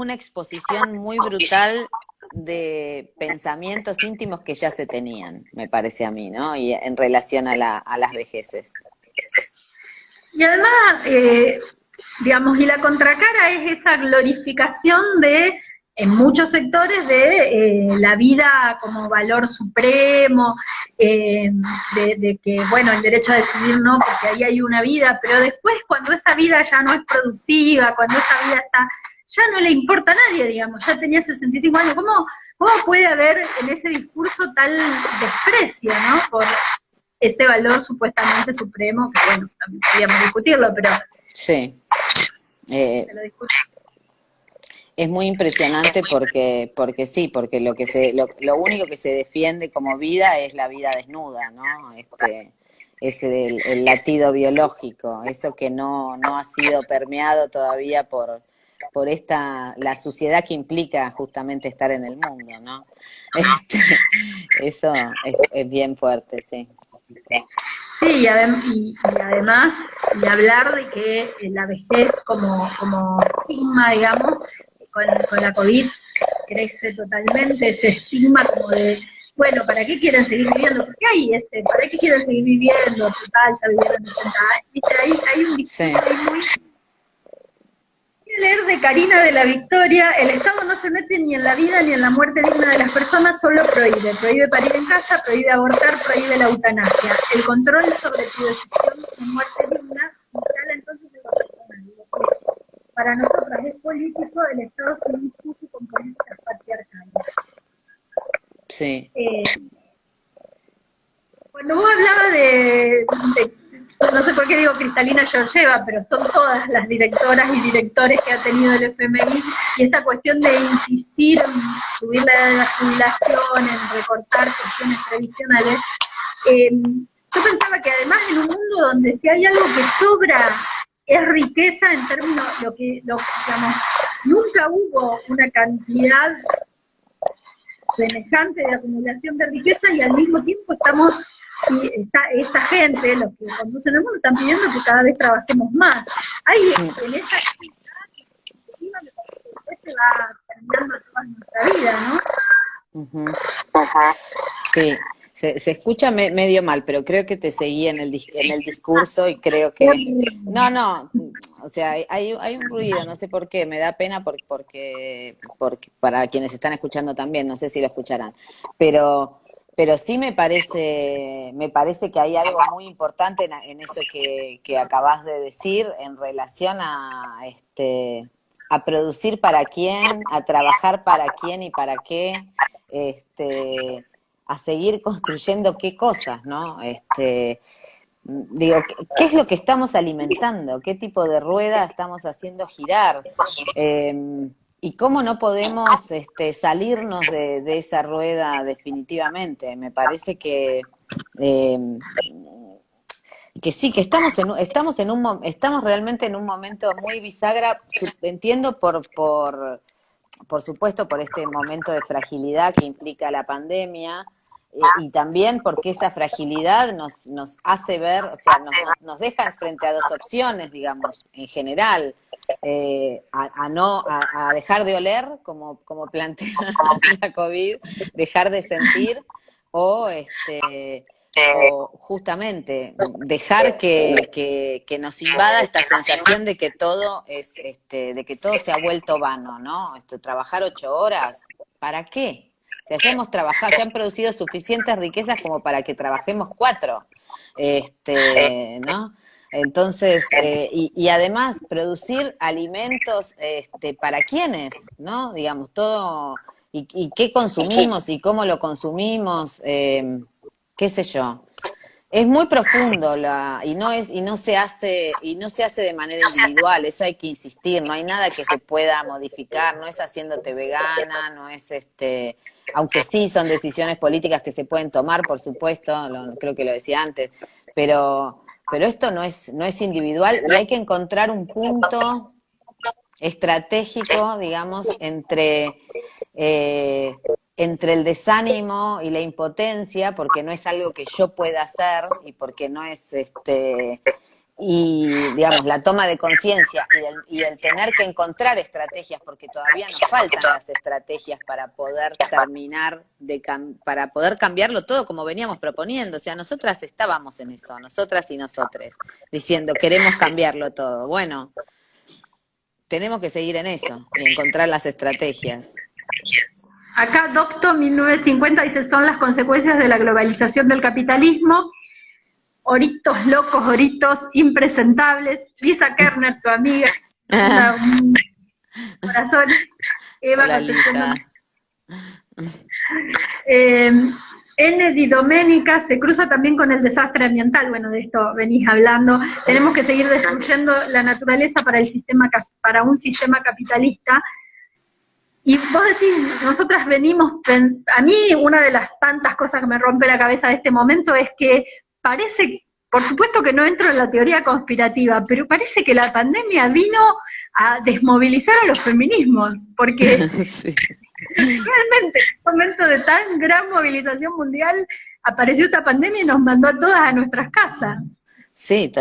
una exposición muy brutal de pensamientos íntimos que ya se tenían, me parece a mí, ¿no? Y en relación a las vejeces. Y además, digamos, y la contracara es esa glorificación en muchos sectores, de la vida como valor supremo, de que, bueno, el derecho a decidir no, porque ahí hay una vida, pero después cuando esa vida ya no es productiva, cuando esa vida ya no le importa a nadie, digamos, ya tenía 65 años, ¿cómo puede haber en ese discurso tal desprecio, ¿no? Por ese valor supuestamente supremo, que bueno, también podríamos discutirlo, pero... Sí. Es muy impresionante porque sí, porque lo único que se defiende como vida es la vida desnuda, ¿no? Ese el latido biológico, eso que no ha sido permeado todavía por la suciedad que implica justamente estar en el mundo, ¿no? Eso es bien fuerte, sí. Sí, y además, y hablar de que la vejez como estigma, digamos, con la COVID crece totalmente ese estigma como de, bueno, ¿para qué quieren seguir viviendo? ¿Por qué hay para qué quieren seguir viviendo? Total, ya vivieron 80 años. ¿Viste? Hay un discurso ahí muy... Voy a leer de Karina de la Victoria: el Estado no se mete ni en la vida ni en la muerte digna de las personas, solo prohíbe parir en casa, prohíbe abortar, prohíbe la eutanasia. El control sobre tu decisión de muerte digna instala entonces el personal. Para nosotras es político, el Estado se impuso con políticas patriarcales sí. Eh, Cuando vos hablabas no sé por qué digo Cristalina Georgieva, pero son todas las directoras y directores que ha tenido el FMI, y esta cuestión de insistir en subir la edad de la jubilación, en recortar cuestiones previsionales, yo pensaba que además en un mundo donde si hay algo que sobra es riqueza en términos, digamos, nunca hubo una cantidad semejante de acumulación de riqueza y al mismo tiempo esta gente, los que conducen el mundo, están pidiendo que cada vez trabajemos más. Hay en esa actividad me parece que después se va terminando toda nuestra vida, ¿no? Uh-huh. Sí, se escucha medio mal, pero creo que te seguí en el discurso y creo que... No, o sea, hay un ruido, no sé por qué, me da pena porque para quienes están escuchando también, no sé si lo escucharán, pero sí me parece que hay algo muy importante en eso que acabas de decir en relación a producir para quién, a trabajar para quién y para qué, a seguir construyendo qué cosas, ¿no? Digo, ¿qué es lo que estamos alimentando? ¿Qué tipo de rueda estamos haciendo girar? Y cómo no podemos salirnos de esa rueda definitivamente. Me parece que sí, que estamos realmente en un momento muy bisagra, entiendo por supuesto por este momento de fragilidad que implica la pandemia, y también porque esa fragilidad nos hace ver, o sea, nos deja frente a dos opciones, digamos, en general, a dejar de oler, como plantea la COVID, dejar de sentir, o justamente dejar que nos invada esta sensación de que todo de que todo se ha vuelto vano, ¿no? Trabajar 8 horas, ¿para qué? O sea, ya hemos trabajado, ya han producido suficientes riquezas como para que trabajemos 4, ¿no? Entonces, y además producir alimentos, ¿para quiénes? ¿No? Digamos, todo, y qué consumimos y cómo lo consumimos, qué sé yo. Es muy profundo y no se hace de manera individual, eso hay que insistir, no hay nada que se pueda modificar, no es haciéndote vegana, no es aunque sí son decisiones políticas que se pueden tomar, por supuesto, creo que lo decía antes, pero esto no es individual y hay que encontrar un punto estratégico, digamos, entre el desánimo y la impotencia, porque no es algo que yo pueda hacer y porque no es y digamos la toma de conciencia y el tener que encontrar estrategias, porque todavía nos faltan las estrategias para poder terminar para poder cambiarlo todo como veníamos proponiendo. O sea, nosotras estábamos en eso, nosotras y nosotres, diciendo queremos cambiarlo todo. Bueno, tenemos que seguir en eso y encontrar las estrategias. Acá Docto 1950 dice, son las consecuencias de la globalización del capitalismo. Oritos locos, oritos impresentables. Lisa Kerner, tu amiga, un corazón. Eva Concepción. N. Di Domenica se cruza también con el desastre ambiental. Bueno, de esto venís hablando. Tenemos que seguir destruyendo la naturaleza para un sistema capitalista. Y vos decís, nosotras venimos, a mí una de las tantas cosas que me rompe la cabeza de este momento es que parece, por supuesto que no entro en la teoría conspirativa, pero parece que la pandemia vino a desmovilizar a los feminismos, porque sí. Realmente en un momento de tan gran movilización mundial apareció esta pandemia y nos mandó a todas a nuestras casas. Sí,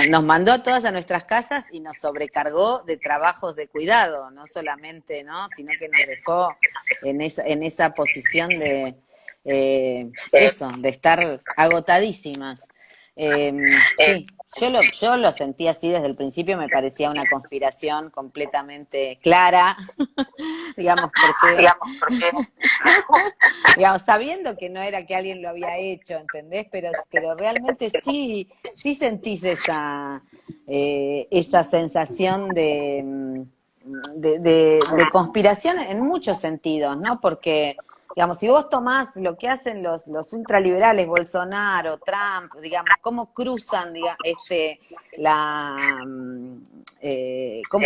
nos mandó a todas a nuestras casas y nos sobrecargó de trabajos de cuidado, no solamente, ¿no? Sino que nos dejó en esa posición de de estar agotadísimas. Sí, yo lo sentí así desde el principio, me parecía una conspiración completamente clara, digamos, porque digamos, sabiendo que no era que alguien lo había hecho, ¿entendés? Pero realmente sí sentís esa sensación de conspiración en muchos sentidos, ¿no? Porque digamos, si vos tomás lo que hacen los ultraliberales, Bolsonaro, Trump, digamos, cómo cruzan,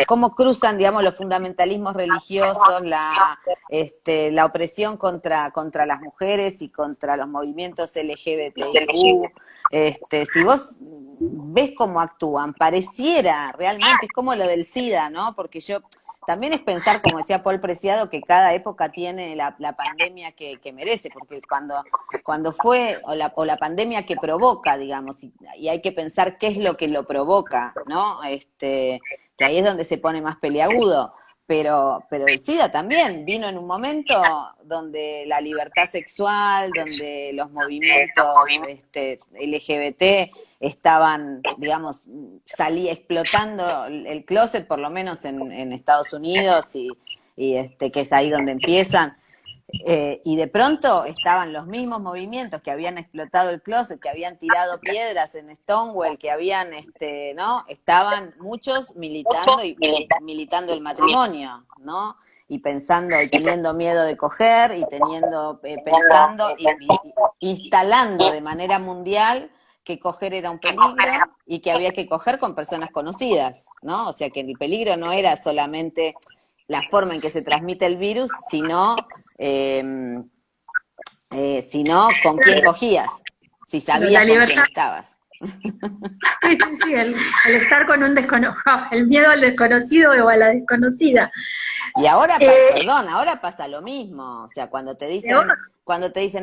cómo cruzan, digamos, los fundamentalismos religiosos, la opresión contra las mujeres y contra los movimientos LGBTQ. Si vos ves cómo actúan, pareciera realmente, es como lo del SIDA, ¿no? Porque también es pensar, como decía Paul Preciado, que cada época tiene la pandemia que merece, porque cuando fue, o la pandemia que provoca, digamos, y hay que pensar qué es lo que lo provoca, ¿no? Que ahí es donde se pone más peliagudo. Pero el SIDA también vino en un momento donde la libertad sexual, donde los movimientos LGBT estaban, digamos, explotando el closet, por lo menos en Estados Unidos, y que es ahí donde empiezan. Y de pronto estaban los mismos movimientos que habían explotado el closet, que habían tirado piedras en Stonewall, que habían, ¿no? Estaban muchos militando el matrimonio, ¿no? Y pensando, y teniendo miedo de coger, y pensando, y instalando de manera mundial que coger era un peligro, y que había que coger con personas conocidas, ¿no? O sea, que el peligro no era solamente la forma en que se transmite el virus, sino con quién cogías, si sabías con quién estabas. Sí, el estar con un desconocido, el miedo al desconocido o a la desconocida. Y ahora, perdón, ahora pasa lo mismo. O sea, cuando te dicen,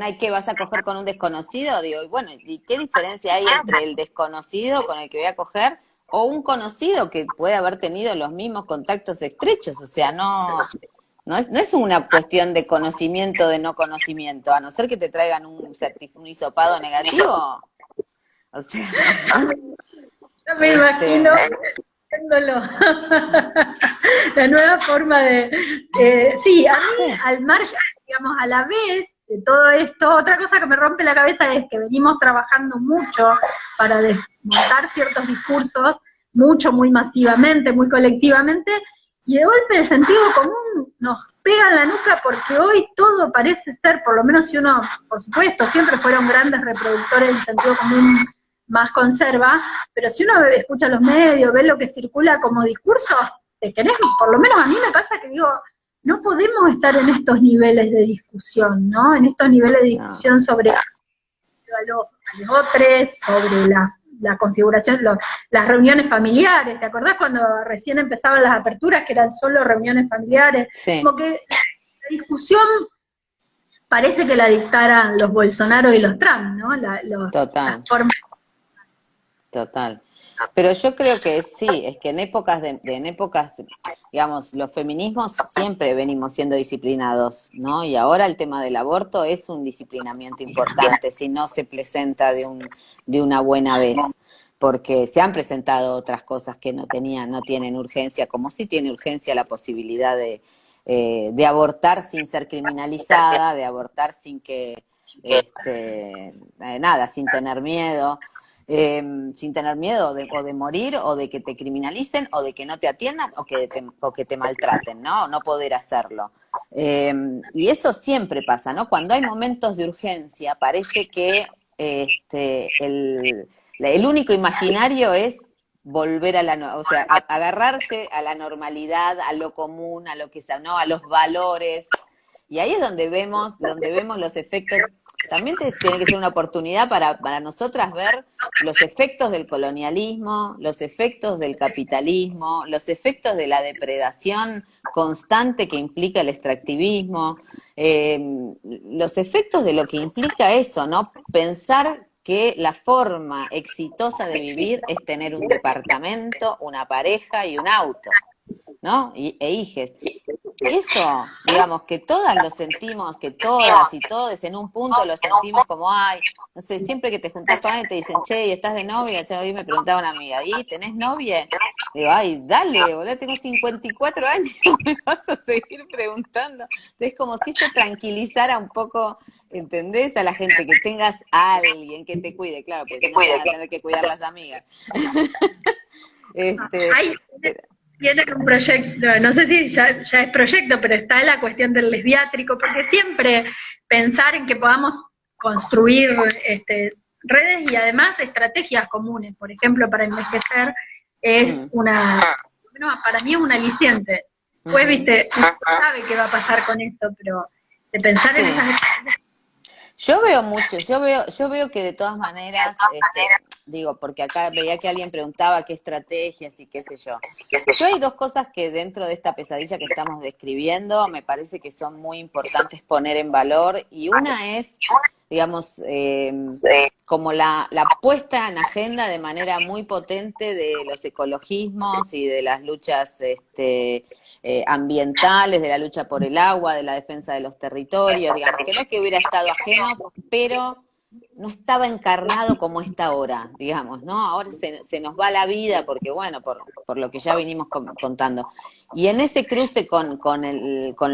ay, ¿qué vas a coger con un desconocido? Digo, bueno, ¿y qué diferencia hay entre el desconocido con el que voy a coger o un conocido que puede haber tenido los mismos contactos estrechos? O sea, no es una cuestión de conocimiento, de no conocimiento, a no ser que te traigan un hisopado negativo. O sea, yo me imagino viéndolo. La nueva forma de... sí, a mí, al margen, digamos, a la vez de todo esto, otra cosa que me rompe la cabeza es que venimos trabajando mucho para desmontar ciertos discursos, muy masivamente, muy colectivamente, y de golpe el sentido común nos pega en la nuca porque hoy todo parece ser, por lo menos si uno, por supuesto, siempre fueron grandes reproductores del sentido común más conserva, pero si uno escucha los medios, ve lo que circula como discurso, por lo menos a mí me pasa que digo, no podemos estar en estos niveles de discusión, ¿no? En estos niveles de discusión sobre a los otros, sobre la configuración, las reuniones familiares. ¿Te acordás cuando recién empezaban las aperturas, que eran solo reuniones familiares? Sí. Como que la discusión parece que la dictaran los Bolsonaro y los Trump, ¿no? Total. Las formas. Total. Pero yo creo que sí, es que en épocas, digamos, los feminismos siempre venimos siendo disciplinados, ¿no? Y ahora el tema del aborto es un disciplinamiento importante si no se presenta de una buena vez, porque se han presentado otras cosas que no tienen urgencia, como sí tiene urgencia la posibilidad de abortar sin ser criminalizada, de abortar sin que, sin tener miedo. Sin tener miedo o de morir, o de que te criminalicen, o de que no te atiendan, o que te maltraten, ¿no? No poder hacerlo. Y eso siempre pasa, ¿no? Cuando hay momentos de urgencia, parece que el único imaginario es volver o sea, agarrarse a la normalidad, a lo común, a lo que sea, ¿no? A los valores. Y ahí es donde vemos los efectos. También tiene que ser una oportunidad para nosotras ver los efectos del colonialismo, los efectos del capitalismo, los efectos de la depredación constante que implica el extractivismo, los efectos de lo que implica eso, ¿no? Pensar que la forma exitosa de vivir es tener un departamento, una pareja y un auto, ¿no? E hijes. Eso, digamos, que todas lo sentimos, que todas y todos en un punto lo sentimos como, ay, no sé, siempre que te juntás con alguien te dicen, che, ¿y estás de novia? Che, hoy me preguntaba una amiga, ¿y tenés novia? Digo, ay, dale, boludo, tengo 54 años, me vas a seguir preguntando. Es como si eso tranquilizara un poco, ¿entendés? A la gente, que tengas a alguien que te cuide, claro, porque si no te van a tener que cuidar las amigas. Ay, Viene un proyecto, no sé si ya es proyecto, pero está la cuestión del lesbiátrico, porque siempre pensar en que podamos construir redes y además estrategias comunes, por ejemplo, para envejecer, es bueno, para mí es un aliciente. Pues, viste, no sabe qué va a pasar con esto, pero de pensar en esas estrategias. Yo veo mucho, yo veo que de todas maneras, digo, porque acá veía que alguien preguntaba qué estrategias y qué sé yo. Yo hay dos cosas que dentro de esta pesadilla que estamos describiendo me parece que son muy importantes poner en valor, y una es, digamos, como la puesta en agenda de manera muy potente de los ecologismos y de las luchas ambientales, de la lucha por el agua, de la defensa de los territorios, digamos, que no es que hubiera estado ajeno, pero no estaba encarnado como está ahora, digamos, ¿no? Ahora se nos va la vida porque, bueno, por lo que ya vinimos contando. Y en ese cruce con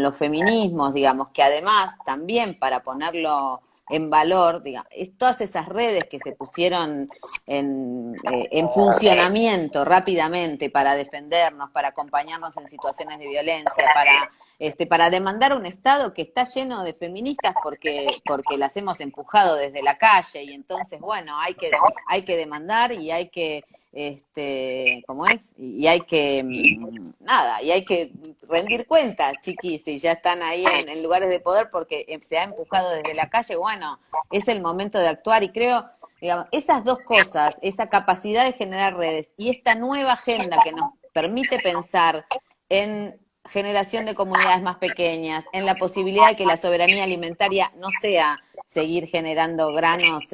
los feminismos, digamos, que además también para ponerlo en valor, digamos, todas esas redes que se pusieron en funcionamiento rápidamente para defendernos, para acompañarnos en situaciones de violencia, para demandar un Estado que está lleno de feministas porque las hemos empujado desde la calle, y entonces, bueno, hay que demandar y hay que ¿cómo es? Y hay que, nada, y hay que rendir cuentas, chiquis, y ya están ahí en lugares de poder porque se ha empujado desde la calle, bueno, es el momento de actuar, y creo, digamos, esas dos cosas, esa capacidad de generar redes y esta nueva agenda que nos permite pensar en generación de comunidades más pequeñas, en la posibilidad de que la soberanía alimentaria no sea seguir generando granos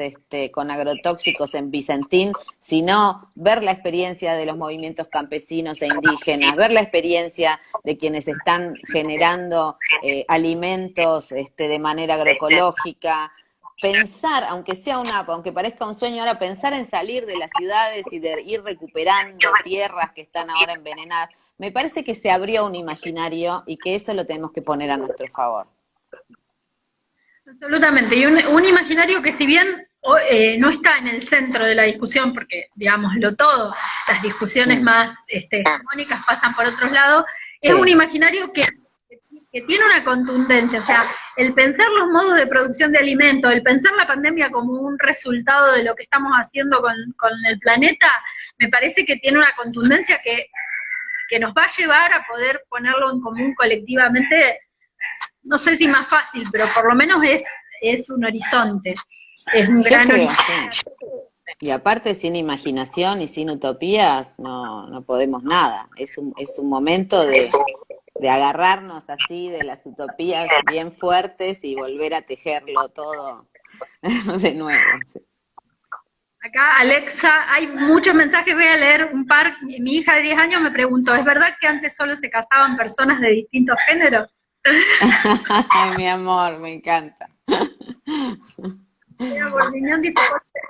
con agrotóxicos en Vicentín, sino ver la experiencia de los movimientos campesinos e indígenas, ver la experiencia de quienes están generando alimentos de manera agroecológica, pensar, aunque parezca un sueño ahora, pensar en salir de las ciudades y de ir recuperando tierras que están ahora envenenadas. Me parece que se abrió un imaginario y que eso lo tenemos que poner a nuestro favor. Absolutamente, y un imaginario que si bien no está en el centro de la discusión, porque, digámoslo todo, las discusiones más hegemónicas pasan por otros lados, es un imaginario que tiene una contundencia, o sea, el pensar los modos de producción de alimentos, el pensar la pandemia como un resultado de lo que estamos haciendo con el planeta, me parece que tiene una contundencia que nos va a llevar a poder ponerlo en común colectivamente. No sé si más fácil, pero por lo menos es un horizonte, es un gran horizonte. Sí. Y aparte, sin imaginación y sin utopías no podemos nada. Es un momento de agarrarnos así de las utopías bien fuertes y volver a tejerlo todo de nuevo. Sí. Acá, Alexa, hay muchos mensajes, voy a leer un par. Mi hija de 10 años me preguntó, ¿es verdad que antes solo se casaban personas de distintos géneros? Ay, mi amor, me encanta. Bordiñón dice,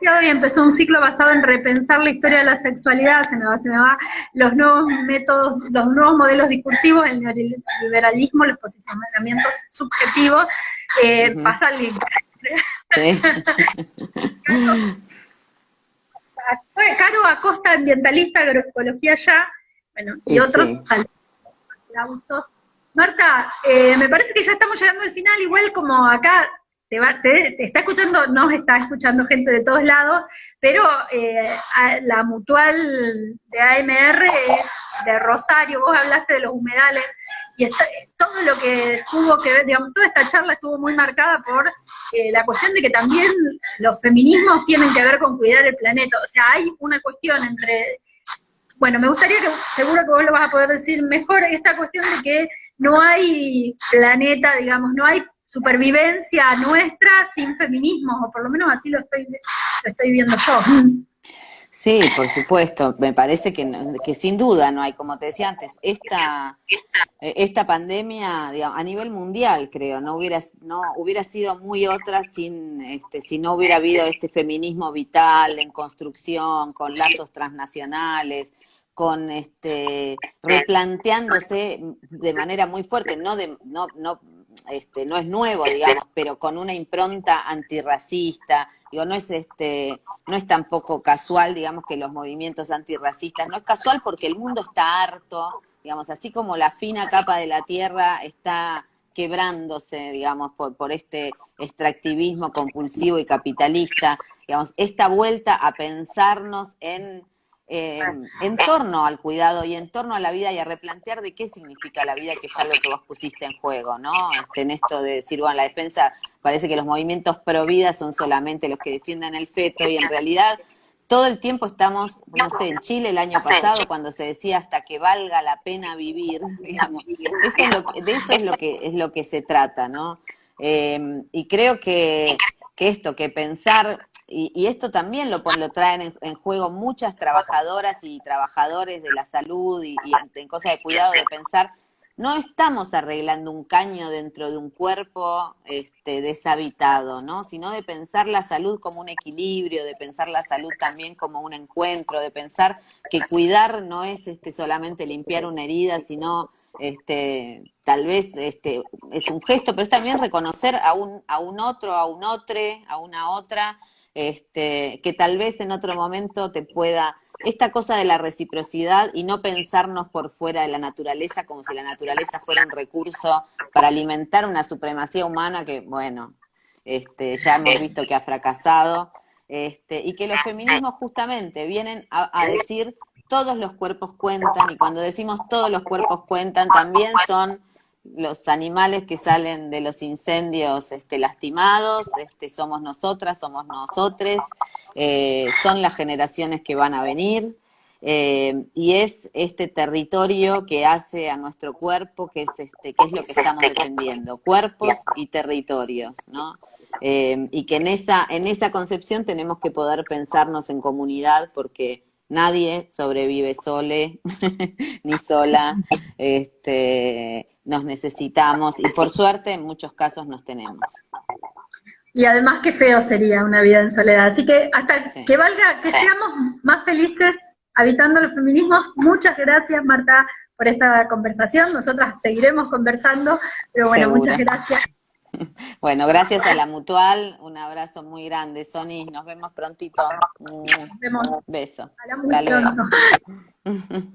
y empezó un ciclo basado en repensar la historia de la sexualidad, se me va, los nuevos métodos, los nuevos modelos discursivos, el neoliberalismo, los posicionamientos subjetivos, pasa el link. Sí. Caro Acosta, ambientalista, agroecología ya, bueno, y otros gustos. Marta, me parece que ya estamos llegando al final, igual como acá te está escuchando, nos está escuchando gente de todos lados, pero la mutual de AMR es de Rosario, vos hablaste de los humedales, y todo lo que tuvo que ver, digamos, toda esta charla estuvo muy marcada por la cuestión de que también los feminismos tienen que ver con cuidar el planeta, o sea, hay una cuestión entre... Bueno, me gustaría que, seguro que vos lo vas a poder decir mejor, esta cuestión de que no hay planeta, digamos, no hay supervivencia nuestra sin feminismo, o por lo menos así lo estoy viendo yo. Sí, por supuesto, me parece que sin duda no hay, como te decía antes, esta pandemia, digamos, a nivel mundial, creo, no hubiera sido muy otra si no hubiera habido este feminismo vital en construcción, con lazos transnacionales, con replanteándose de manera muy fuerte, no es nuevo, digamos, pero con una impronta antirracista. Digo, no es tampoco casual, digamos, que los movimientos antirracistas, no es casual porque el mundo está harto digamos, así como la fina capa de la tierra está quebrándose, digamos, por este extractivismo compulsivo y capitalista, digamos, esta vuelta a pensarnos en torno al cuidado y en torno a la vida y a replantear de qué significa la vida, que es algo que vos pusiste en juego, ¿no? En esto de decir, bueno, la defensa, parece que los movimientos pro vida son solamente los que defienden el feto y en realidad todo el tiempo estamos, no sé, en Chile el año pasado cuando se decía hasta que valga la pena vivir, digamos, eso es de eso es lo que se trata, ¿no? Y creo que esto, que pensar, y esto también lo traen en juego muchas trabajadoras y trabajadores de la salud y en cosas de cuidado, de pensar, no estamos arreglando un caño dentro de un cuerpo deshabitado, ¿no? Sino de pensar la salud como un equilibrio, de pensar la salud también como un encuentro, de pensar que cuidar no es solamente limpiar una herida, sino tal vez es un gesto, pero es también reconocer a un otro, a un otre, a una otra, que tal vez en otro momento te pueda, esta cosa de la reciprocidad y no pensarnos por fuera de la naturaleza como si la naturaleza fuera un recurso para alimentar una supremacía humana que, bueno, ya hemos visto que ha fracasado, y que los feminismos justamente vienen a decir todos los cuerpos cuentan, y cuando decimos todos los cuerpos cuentan, también son los animales que salen de los incendios lastimados, somos nosotras, somos nosotres, son las generaciones que van a venir, y es este territorio que hace a nuestro cuerpo, que es lo que estamos defendiendo, cuerpos y territorios, ¿no? Y que en esa concepción tenemos que poder pensarnos en comunidad, porque nadie sobrevive sole ni sola, nos necesitamos y por suerte en muchos casos nos tenemos. Y además qué feo sería una vida en soledad. Así que hasta Sí. que valga, que seamos más felices habitando los feminismos. Muchas gracias, Marta, por esta conversación. Nosotras seguiremos conversando, pero bueno, Seguro. muchas gracias. Bueno, gracias a la Mutual, un abrazo muy grande, Sony, nos vemos prontito. Nos vemos. Beso. Ojalá muy Hasta luego. pronto.